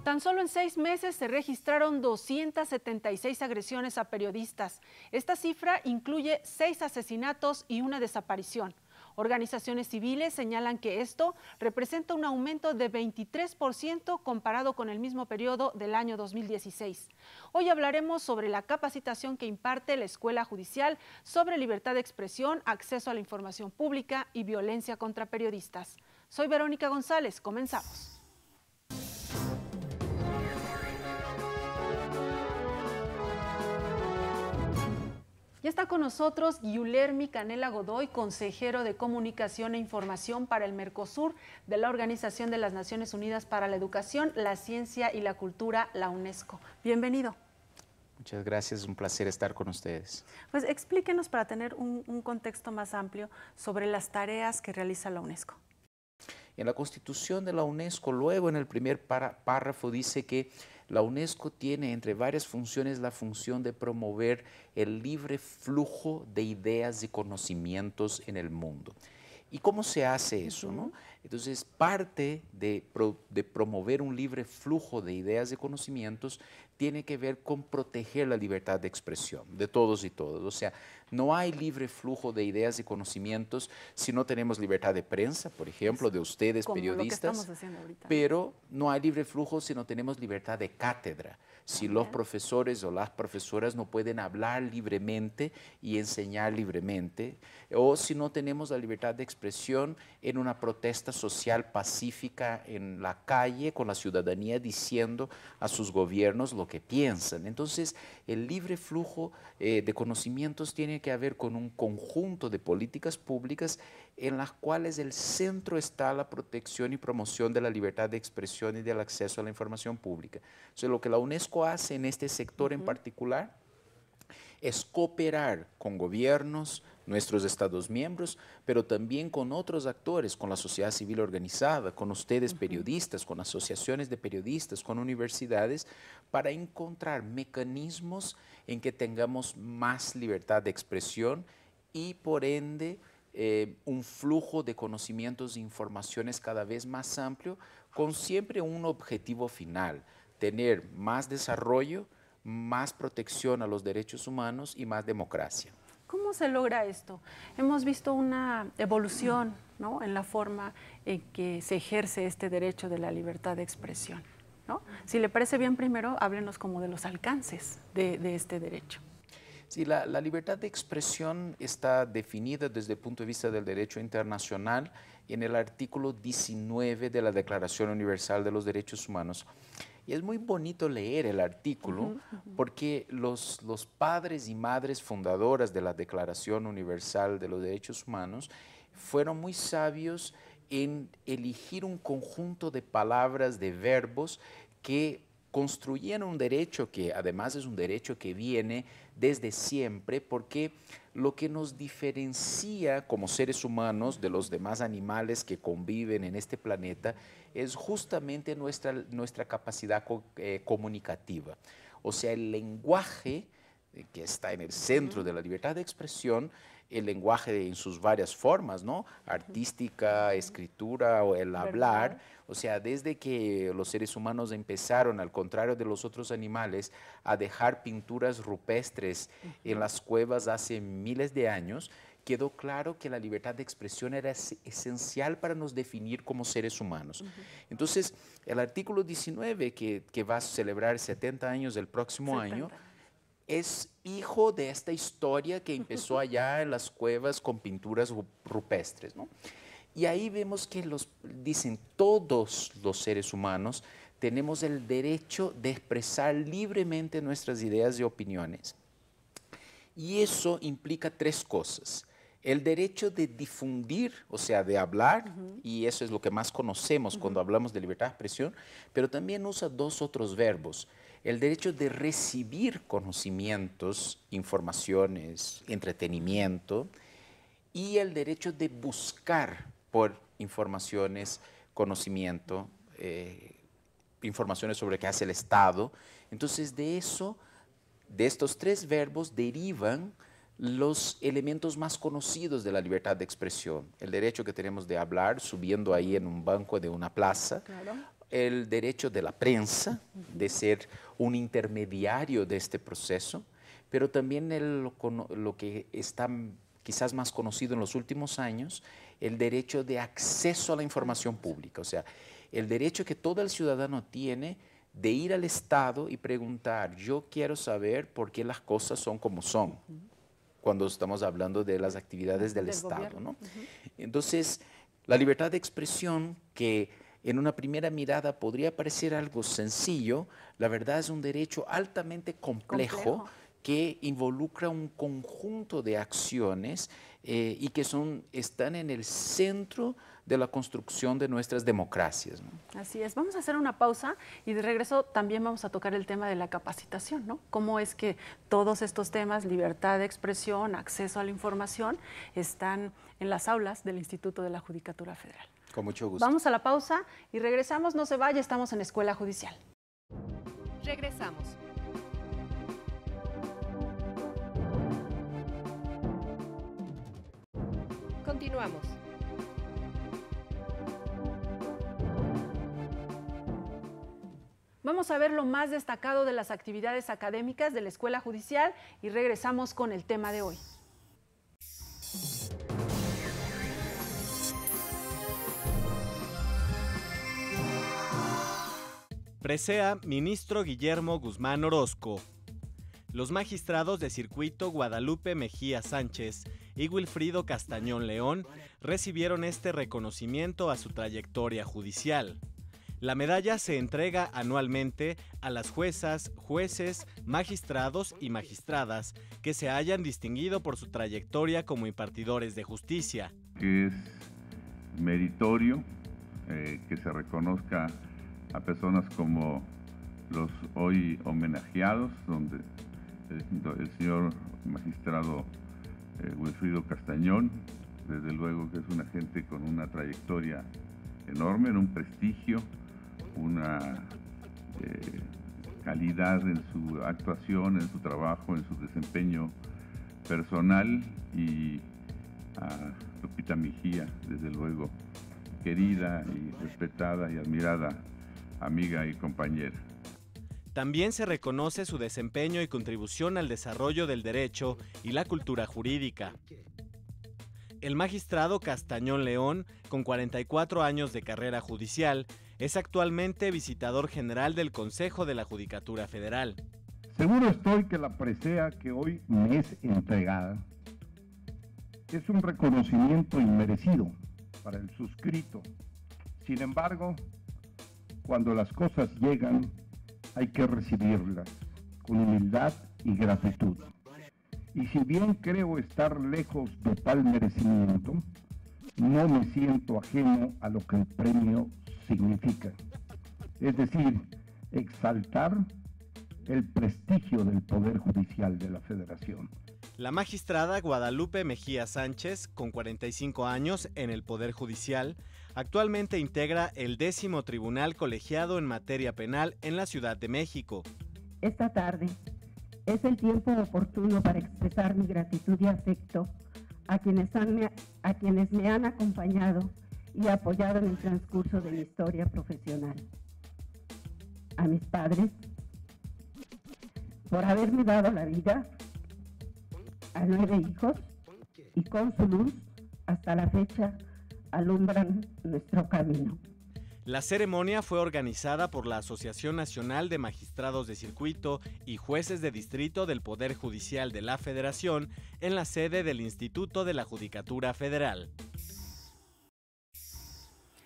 Tan solo en 6 meses se registraron 276 agresiones a periodistas. Esta cifra incluye 6 asesinatos y una desaparición. Organizaciones civiles señalan que esto representa un aumento de 23% comparado con el mismo periodo del año 2016. Hoy hablaremos sobre la capacitación que imparte la Escuela Judicial sobre libertad de expresión, acceso a la información pública y violencia contra periodistas. Soy Verónica González, comenzamos. Ya está con nosotros Guilherme Canela Godoy, consejero de Comunicación e Información para el Mercosur de la Organización de las Naciones Unidas para la Educación, la Ciencia y la Cultura, la UNESCO. Bienvenido. Muchas gracias, es un placer estar con ustedes. Pues explíquenos para tener un contexto más amplio sobre las tareas que realiza la UNESCO. En la Constitución de la UNESCO, luego en el primer párrafo dice que la UNESCO tiene entre varias funciones la función de promover el libre flujo de ideas y conocimientos en el mundo. ¿Y cómo se hace eso, no? Entonces, parte de promover un libre flujo de ideas y conocimientos tiene que ver con proteger la libertad de expresión de todos y todas. O sea, no hay libre flujo de ideas y conocimientos si no tenemos libertad de prensa, por ejemplo, de ustedes, como periodistas, pero no hay libre flujo si no tenemos libertad de cátedra, si los profesores o las profesoras no pueden hablar libremente y enseñar libremente, o si no tenemos la libertad de expresión en una protesta social pacífica en la calle con la ciudadanía diciendo a sus gobiernos lo que piensan. Entonces, el libre flujo de conocimientos tiene que ver con un conjunto de políticas públicas en las cuales el centro está la protección y promoción de la libertad de expresión y del acceso a la información pública. Entonces, lo que la UNESCO hace en este sector en particular es cooperar con gobiernos, nuestros Estados miembros, pero también con otros actores, con la sociedad civil organizada, con ustedes periodistas, con asociaciones de periodistas, con universidades, para encontrar mecanismos en que tengamos más libertad de expresión y por ende un flujo de conocimientos e informaciones cada vez más amplio, con siempre un objetivo final, tener más desarrollo, más protección a los derechos humanos y más democracia. ¿Cómo se logra esto? Hemos visto una evolución, ¿no?, en la forma en que se ejerce este derecho de la libertad de expresión, ¿no? Si le parece bien, primero háblenos como de los alcances de este derecho. Sí, la libertad de expresión está definida desde el punto de vista del derecho internacional en el artículo 19 de la Declaración Universal de los Derechos Humanos. Y es muy bonito leer el artículo porque los padres y madres fundadoras de la Declaración Universal de los Derechos Humanos fueron muy sabios en elegir un conjunto de palabras, de verbos que construían un derecho que además es un derecho que viene desde siempre, porque lo que nos diferencia como seres humanos de los demás animales que conviven en este planeta es justamente nuestra capacidad comunicativa. O sea, el lenguaje que está en el centro de la libertad de expresión, el lenguaje en sus varias formas, ¿no? Artística, escritura o el hablar. O sea, desde que los seres humanos empezaron, al contrario de los otros animales, a dejar pinturas rupestres en las cuevas hace miles de años, quedó claro que la libertad de expresión era esencial para nos definir como seres humanos. Entonces, el artículo 19, que va a celebrar 70 años el próximo año, es hijo de esta historia que empezó allá en las cuevas con pinturas rupestres, ¿no? Y ahí vemos que dicen todos los seres humanos tenemos el derecho de expresar libremente nuestras ideas y opiniones. Y eso implica 3 cosas. El derecho de difundir, o sea, de hablar, y eso es lo que más conocemos cuando hablamos de libertad de expresión, pero también usa 2 otros verbos. El derecho de recibir conocimientos, informaciones, entretenimiento, y el derecho de buscar por informaciones, conocimiento, informaciones sobre qué hace el Estado. Entonces, de estos 3 verbos derivan los elementos más conocidos de la libertad de expresión. El derecho que tenemos de hablar subiendo ahí en un banco de una plaza, el derecho de la prensa, de ser un intermediario de este proceso, pero también lo que está quizás más conocido en los últimos años, el derecho de acceso a la información pública, o sea, el derecho que todo el ciudadano tiene de ir al Estado y preguntar, yo quiero saber por qué las cosas son como son, cuando estamos hablando de las actividades del Estado, ¿no? Entonces, la libertad de expresión, que en una primera mirada podría parecer algo sencillo, la verdad es un derecho altamente complejo que involucra un conjunto de acciones y que están en el centro de la construcción de nuestras democracias, ¿no? Así es. Vamos a hacer una pausa y de regreso también vamos a tocar el tema de la capacitación, ¿no? Cómo es que todos estos temas, libertad de expresión, acceso a la información, están en las aulas del Instituto de la Judicatura Federal. Con mucho gusto. Vamos a la pausa y regresamos. No se vaya, estamos en Escuela Judicial. Regresamos. Continuamos. Vamos a ver lo más destacado de las actividades académicas de la Escuela Judicial y regresamos con el tema de hoy. Presea ministro Guillermo Guzmán Orozco. Los magistrados de circuito Guadalupe Mejía Sánchez y Wilfrido Castañón León recibieron este reconocimiento a su trayectoria judicial. La medalla se entrega anualmente a las juezas, jueces, magistrados y magistradas que se hayan distinguido por su trayectoria como impartidores de justicia. Es meritorio que se reconozca a personas como los hoy homenajeados, donde el señor magistrado Wilfrido Castañón, desde luego que es una gente con una trayectoria enorme, un prestigio, una calidad en su actuación, en su trabajo, en su desempeño personal, y a Lupita Mejía, desde luego, querida y respetada y admirada amiga y compañera. También se reconoce su desempeño y contribución al desarrollo del derecho y la cultura jurídica. El magistrado Castañón León, con 44 años de carrera judicial, es actualmente visitador general del Consejo de la Judicatura Federal. Seguro estoy que la presea que hoy me es entregada es un reconocimiento inmerecido para el suscrito. Sin embargo, cuando las cosas llegan, hay que recibirlas con humildad y gratitud. Y si bien creo estar lejos de tal merecimiento, no me siento ajeno a lo que el premio significa. Es decir, exaltar el prestigio del Poder Judicial de la Federación. La magistrada Guadalupe Mejía Sánchez, con 45 años en el Poder Judicial, actualmente integra el 10º Tribunal Colegiado en materia penal en la Ciudad de México. Esta tarde es el tiempo oportuno para expresar mi gratitud y afecto a quienes me han acompañado y apoyado en el transcurso de mi historia profesional. A mis padres, por haberme dado la vida, a 9 hijos, y con su luz, hasta la fecha, alumbran nuestro camino. La ceremonia fue organizada por la Asociación Nacional de Magistrados de Circuito y Jueces de Distrito del Poder Judicial de la Federación en la sede del Instituto de la Judicatura Federal.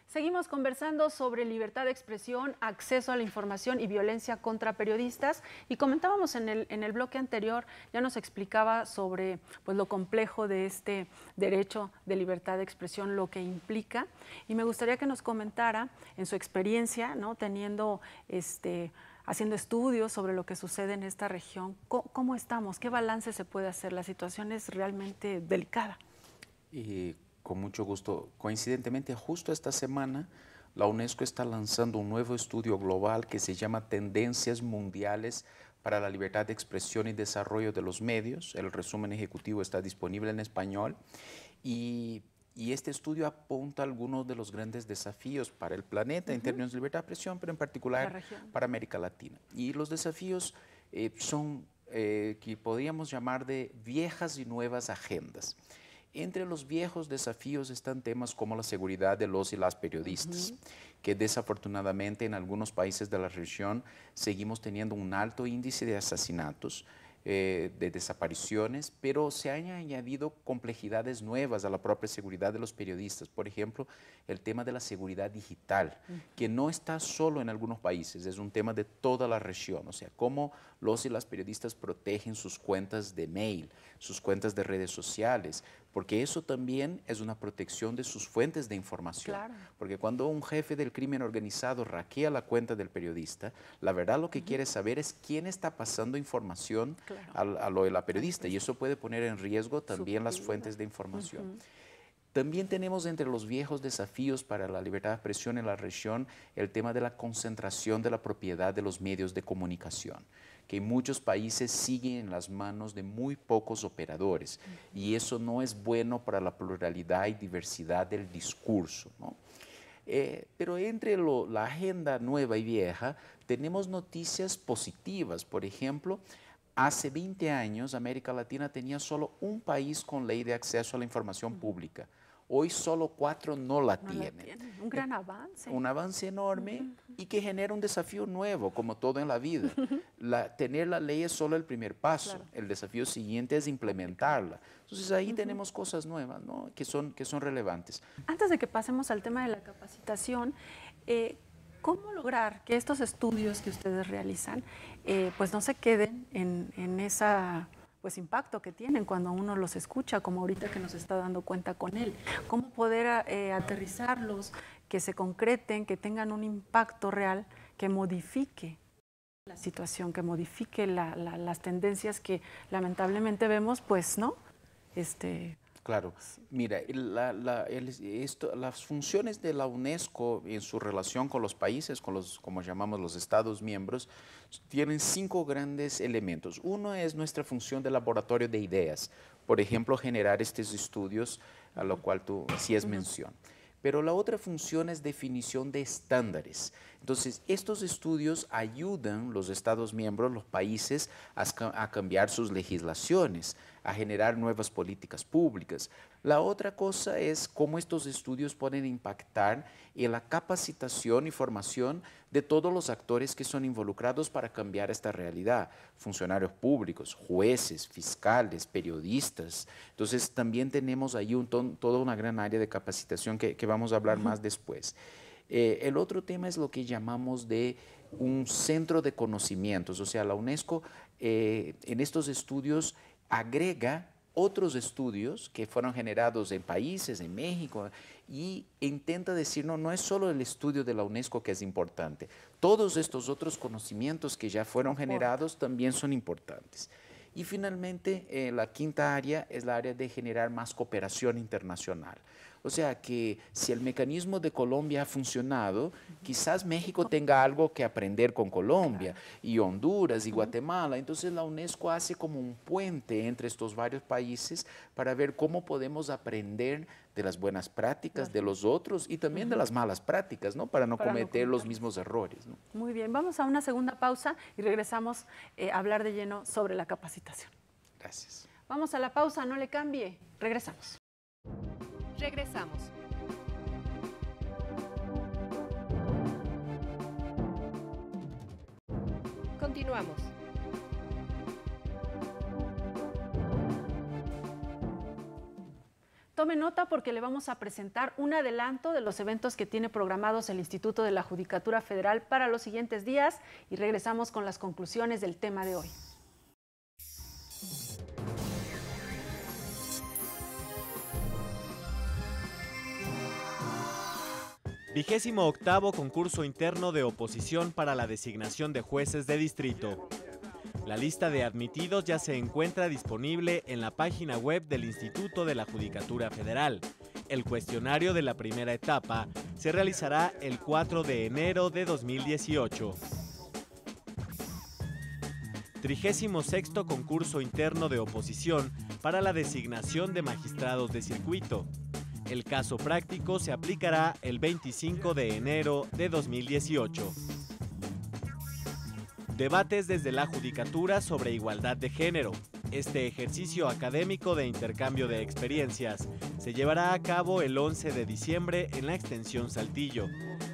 Seguimos conversando sobre libertad de expresión, acceso a la información y violencia contra periodistas, y comentábamos en el bloque anterior, ya nos explicaba sobre pues, lo complejo de este derecho de libertad de expresión, lo que implica, y me gustaría que nos comentara en su experiencia, ¿no? Haciendo estudios sobre lo que sucede en esta región, ¿cómo estamos? ¿Qué balance se puede hacer? La situación es realmente delicada. Con mucho gusto. Coincidentemente, justo esta semana, la UNESCO está lanzando un nuevo estudio global que se llama Tendencias Mundiales para la Libertad de Expresión y Desarrollo de los Medios. El resumen ejecutivo está disponible en español y Y este estudio apunta a algunos de los grandes desafíos para el planeta en términos de libertad de expresión, pero en particular para América Latina. Y los desafíos son que podríamos llamar de viejas y nuevas agendas. Entre los viejos desafíos están temas como la seguridad de los y las periodistas, que desafortunadamente en algunos países de la región seguimos teniendo un alto índice de asesinatos, de desapariciones, pero se han añadido complejidades nuevas a la propia seguridad de los periodistas. Por ejemplo, el tema de la seguridad digital, que no está solo en algunos países, es un tema de toda la región. O sea, cómo los y las periodistas protegen sus cuentas de mail, sus cuentas de redes sociales, porque eso también es una protección de sus fuentes de información. Claro. Porque cuando un jefe del crimen organizado hackea la cuenta del periodista, la verdad lo que quiere saber es quién está pasando información a lo de la periodista, y eso puede poner en riesgo también las fuentes de información. También tenemos entre los viejos desafíos para la libertad de expresión en la región el tema de la concentración de la propiedad de los medios de comunicación, que en muchos países siguen en las manos de muy pocos operadores, y eso no es bueno para la pluralidad y diversidad del discurso, ¿no? Pero entre la agenda nueva y vieja tenemos noticias positivas. Por ejemplo, hace 20 años América Latina tenía solo un país con ley de acceso a la información pública. Hoy solo 4 no la tienen. Un gran avance. Un avance enorme y que genera un desafío nuevo, como todo en la vida. Tener la ley es solo el primer paso. Claro. El desafío siguiente es implementarla. Entonces ahí tenemos cosas nuevas, ¿no? que son relevantes. Antes de que pasemos al tema de la capacitación, ¿cómo lograr que estos estudios que ustedes realizan pues no se queden en esa impacto que tienen cuando uno los escucha, como ahorita que nos está dando cuenta con él? ¿Cómo poder aterrizarlos, que se concreten, que tengan un impacto real, que modifique la situación, que modifique las tendencias que lamentablemente vemos, pues, ¿no? Claro, mira, las funciones de la UNESCO en su relación con los países, como llamamos los Estados miembros, tienen 5 grandes elementos. Uno es nuestra función de laboratorio de ideas, por ejemplo, generar estos estudios a lo cual tú hacías mención. Pero la otra función es definición de estándares. Entonces, estos estudios ayudan los Estados miembros, los países, a cambiar sus legislaciones, a generar nuevas políticas públicas. La otra cosa es cómo estos estudios pueden impactar en la capacitación y formación de todos los actores que son involucrados para cambiar esta realidad. Funcionarios públicos, jueces, fiscales, periodistas. Entonces, también tenemos ahí toda una gran área de capacitación que vamos a hablar más después. El otro tema es lo que llamamos de un centro de conocimientos. O sea, la UNESCO en estos estudios agrega otros estudios que fueron generados en países, en México, y intenta decir, no es solo el estudio de la UNESCO que es importante, todos estos otros conocimientos que ya fueron generados también son importantes. Y finalmente, la quinta área es la área de generar más cooperación internacional. O sea que si el mecanismo de Colombia ha funcionado, quizás México tenga algo que aprender con Colombia, y Honduras y Guatemala. Entonces la UNESCO hace como un puente entre estos varios países para ver cómo podemos aprender de las buenas prácticas de los otros y también de las malas prácticas, ¿no? Para no cometer los mismos errores, ¿no? Muy bien, vamos a una segunda pausa y regresamos a hablar de lleno sobre la capacitación. Gracias. Vamos a la pausa, no le cambie. Regresamos. Regresamos. Continuamos. Tome nota porque le vamos a presentar un adelanto de los eventos que tiene programados el Instituto de la Judicatura Federal para los siguientes días y regresamos con las conclusiones del tema de hoy. ¡28º concurso interno de oposición para la designación de jueces de distrito! La lista de admitidos ya se encuentra disponible en la página web del Instituto de la Judicatura Federal. El cuestionario de la primera etapa se realizará el 4 de enero de 2018. 36º concurso interno de oposición para la designación de magistrados de circuito. El caso práctico se aplicará el 25 de enero de 2018. Debates desde la Judicatura sobre igualdad de género. Este ejercicio académico de intercambio de experiencias se llevará a cabo el 11 de diciembre en la extensión Saltillo.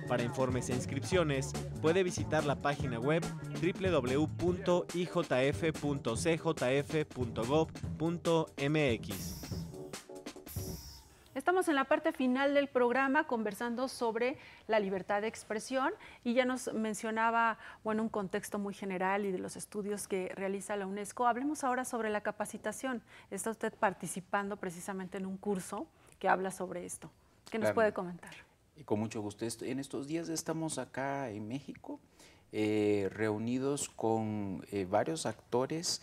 Para informes e inscripciones, puede visitar la página web www.ijf.cjf.gov.mx. Estamos en la parte final del programa conversando sobre la libertad de expresión y ya nos mencionaba, bueno, un contexto muy general y de los estudios que realiza la UNESCO. Hablemos ahora sobre la capacitación. Está usted participando precisamente en un curso que habla sobre esto. ¿Qué nos puede comentar? Y con mucho gusto. En estos días estamos acá en México, reunidos con varios actores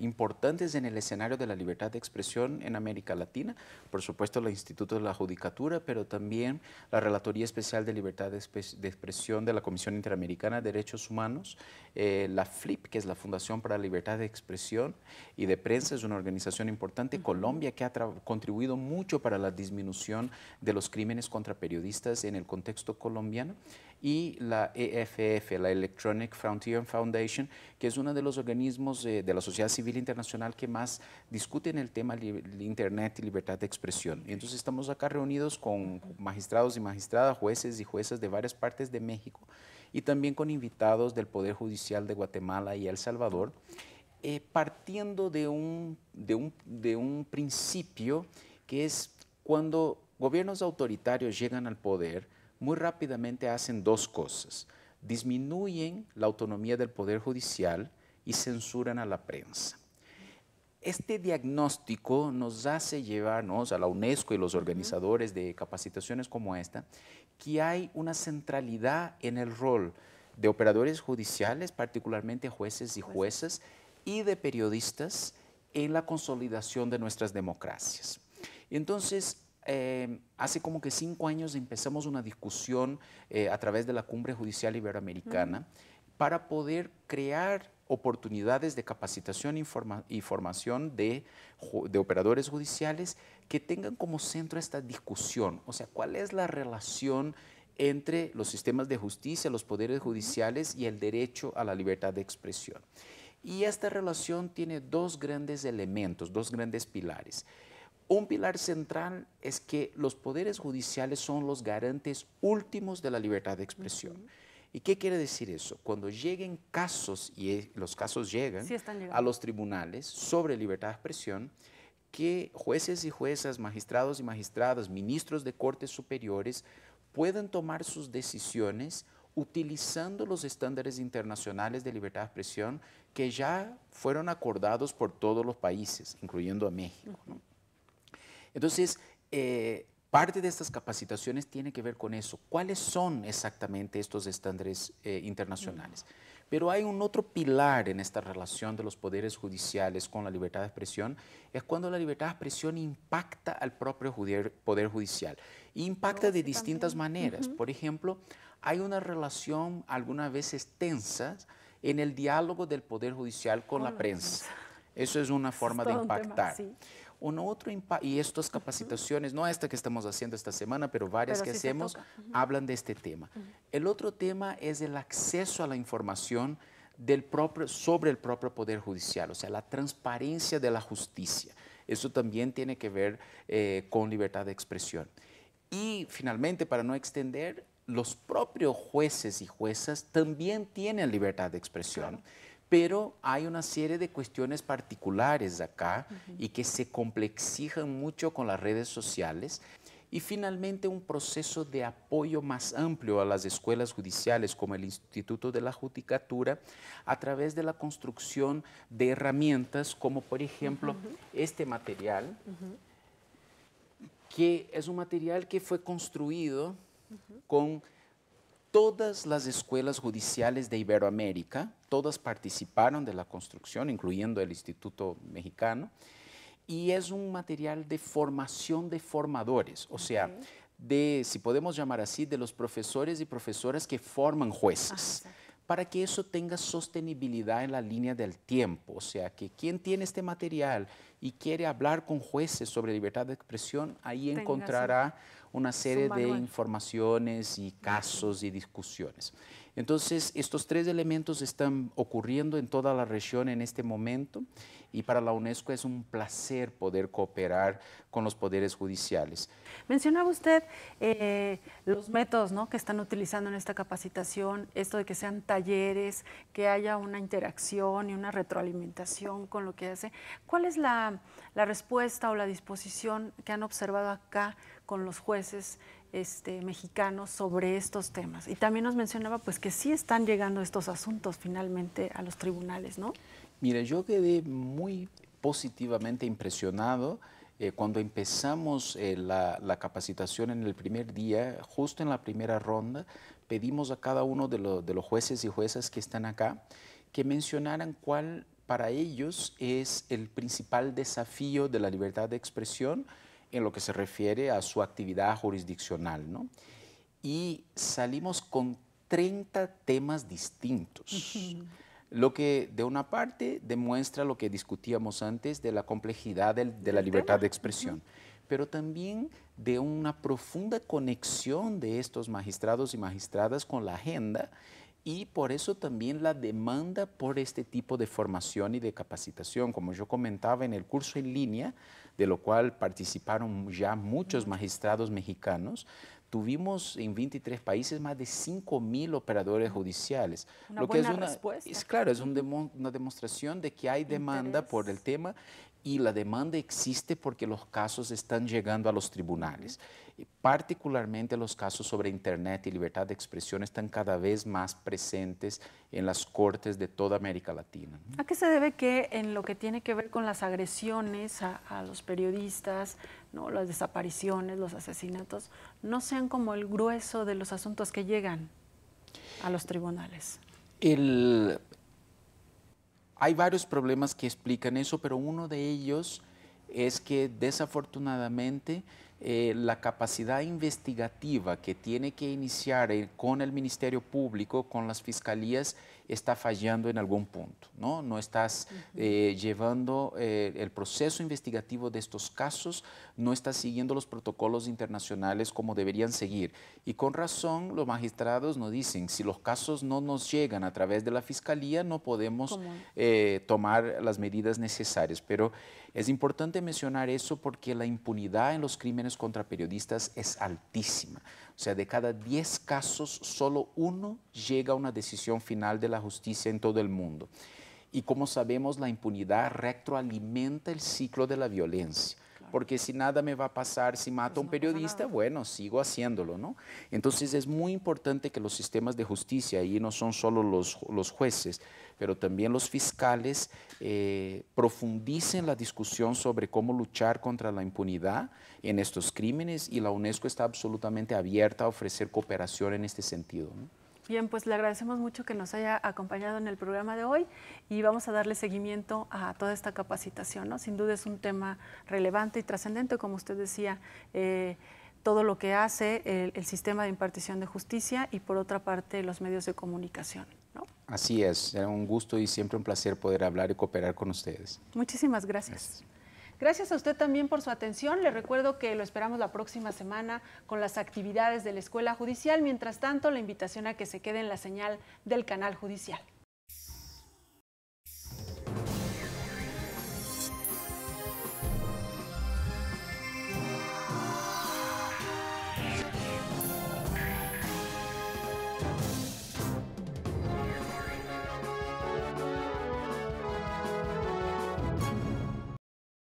importantes en el escenario de la libertad de expresión en América Latina, por supuesto el Instituto de la Judicatura, pero también la Relatoría Especial de Libertad de Expresión de la Comisión Interamericana de Derechos Humanos, la FLIP, que es la Fundación para la Libertad de Expresión y de Prensa, es una organización importante, Colombia, que ha contribuido mucho para la disminución de los crímenes contra periodistas en el contexto colombiano, y la EFF, la Electronic Frontier Foundation, que es uno de los organismos de la sociedad civil internacional que más discuten el tema de Internet y libertad de expresión. Y entonces estamos acá reunidos con magistrados y magistradas, jueces y juezas de varias partes de México y también con invitados del Poder Judicial de Guatemala y El Salvador, partiendo de un principio que es cuando gobiernos autoritarios llegan al poder, muy rápidamente hacen dos cosas: disminuyen la autonomía del Poder Judicial y censuran a la prensa. Este diagnóstico nos hace llevarnos a la UNESCO y los organizadores de capacitaciones como esta, que hay una centralidad en el rol de operadores judiciales, particularmente jueces y juezas, y de periodistas en la consolidación de nuestras democracias. Entonces, hace como que 5 años empezamos una discusión a través de la Cumbre Judicial Iberoamericana para poder crear oportunidades de capacitación y formación de operadores judiciales que tengan como centro esta discusión, o sea, cuál es la relación entre los sistemas de justicia, los poderes judiciales y el derecho a la libertad de expresión. Y esta relación tiene dos grandes elementos, dos grandes pilares. Un pilar central es que los poderes judiciales son los garantes últimos de la libertad de expresión. ¿Y qué quiere decir eso? Cuando lleguen casos, y los casos llegan a los tribunales sobre libertad de expresión, que jueces y juezas, magistrados y magistradas, ministros de cortes superiores puedan tomar sus decisiones utilizando los estándares internacionales de libertad de expresión que ya fueron acordados por todos los países, incluyendo a México, ¿no? Entonces, parte de estas capacitaciones tiene que ver con eso. ¿Cuáles son exactamente estos estándares internacionales? Pero hay un otro pilar en esta relación de los poderes judiciales con la libertad de expresión, es cuando la libertad de expresión impacta al propio poder judicial. Y impacta de distintas maneras. Por ejemplo, hay una relación algunas veces tensa en el diálogo del poder judicial con la prensa. Eso es una forma de impactar. Y estas capacitaciones, no esta que estamos haciendo esta semana, pero varias que hacemos, hablan de este tema. El otro tema es el acceso a la información sobre el propio Poder Judicial, o sea, la transparencia de la justicia. Eso también tiene que ver con libertad de expresión. Y finalmente, para no extender, los propios jueces y juezas también tienen libertad de expresión. Pero hay una serie de cuestiones particulares acá y que se complexijan mucho con las redes sociales. Y finalmente un proceso de apoyo más amplio a las escuelas judiciales como el Instituto de la Judicatura a través de la construcción de herramientas como por ejemplo este material, que es un material que fue construido con todas las escuelas judiciales de Iberoamérica, todas participaron de la construcción, incluyendo el Instituto Mexicano, y es un material de formación de formadores, o sea, si podemos llamar así, de los profesores y profesoras que forman jueces, para que eso tenga sostenibilidad en la línea del tiempo, o sea, que quien tiene este material, y quiere hablar con jueces sobre libertad de expresión, ahí Tenga encontrará una serie de manual. informaciones y casos y discusiones. Entonces, estos 3 elementos están ocurriendo en toda la región en este momento y para la UNESCO es un placer poder cooperar con los poderes judiciales. Mencionaba usted los métodos, ¿no?, que están utilizando en esta capacitación, esto de que sean talleres, que haya una interacción y una retroalimentación con lo que hace. ¿Cuál es la respuesta o la disposición que han observado acá con los jueces mexicanos sobre estos temas? Y también nos mencionaba pues que sí están llegando estos asuntos finalmente a los tribunales, ¿no? Mira, yo quedé muy positivamente impresionado cuando empezamos la capacitación en el primer día, justo en la primera ronda, pedimos a cada uno de los jueces y juezas que están acá que mencionaran cuál para ellos es el principal desafío de la libertad de expresión en lo que se refiere a su actividad jurisdiccional, ¿no? Y salimos con 30 temas distintos. Lo que de una parte demuestra lo que discutíamos antes de la complejidad de la libertad de expresión, pero también de una profunda conexión de estos magistrados y magistradas con la agenda y por eso también la demanda por este tipo de formación y de capacitación. Como yo comentaba en el curso en línea, de lo cual participaron ya muchos magistrados mexicanos, tuvimos en 23 países más de 5,000 operadores judiciales. Lo que es una respuesta. Es una demostración de que hay demanda por el tema y la demanda existe porque los casos están llegando a los tribunales. Particularmente los casos sobre Internet y libertad de expresión están cada vez más presentes en las cortes de toda América Latina. ¿A qué se debe que en lo que tiene que ver con las agresiones a los periodistas, ¿no?, las desapariciones, los asesinatos, no sean como el grueso de los asuntos que llegan a los tribunales? Hay varios problemas que explican eso, pero uno de ellos es que desafortunadamente la capacidad investigativa que tiene que iniciar con el Ministerio Público, con las fiscalías, está fallando en algún punto, ¿no? No estás llevando el proceso investigativo de estos casos, no estás siguiendo los protocolos internacionales como deberían seguir. Y con razón los magistrados nos dicen, si los casos no nos llegan a través de la fiscalía, no podemos tomar las medidas necesarias. Pero es importante mencionar eso porque la impunidad en los crímenes contra periodistas es altísima. O sea, de cada 10 casos, solo 1 llega a una decisión final de la justicia en todo el mundo. Y como sabemos, la impunidad retroalimenta el ciclo de la violencia. Porque si nada me va a pasar, si mato a un periodista, bueno, sigo haciéndolo, ¿no? Entonces es muy importante que los sistemas de justicia, y no son solo los jueces, pero también los fiscales, profundicen la discusión sobre cómo luchar contra la impunidad en estos crímenes, y la UNESCO está absolutamente abierta a ofrecer cooperación en este sentido, ¿no? Bien, pues le agradecemos mucho que nos haya acompañado en el programa de hoy y vamos a darle seguimiento a toda esta capacitación, ¿no? Sin duda es un tema relevante y trascendente, como usted decía, todo lo que hace el sistema de impartición de justicia y por otra parte los medios de comunicación, ¿no? Así es, era un gusto y siempre un placer poder hablar y cooperar con ustedes. Muchísimas gracias. Gracias a usted también por su atención. Le recuerdo que lo esperamos la próxima semana con las actividades de la Escuela Judicial. Mientras tanto, la invitación a que se quede en la señal del canal judicial.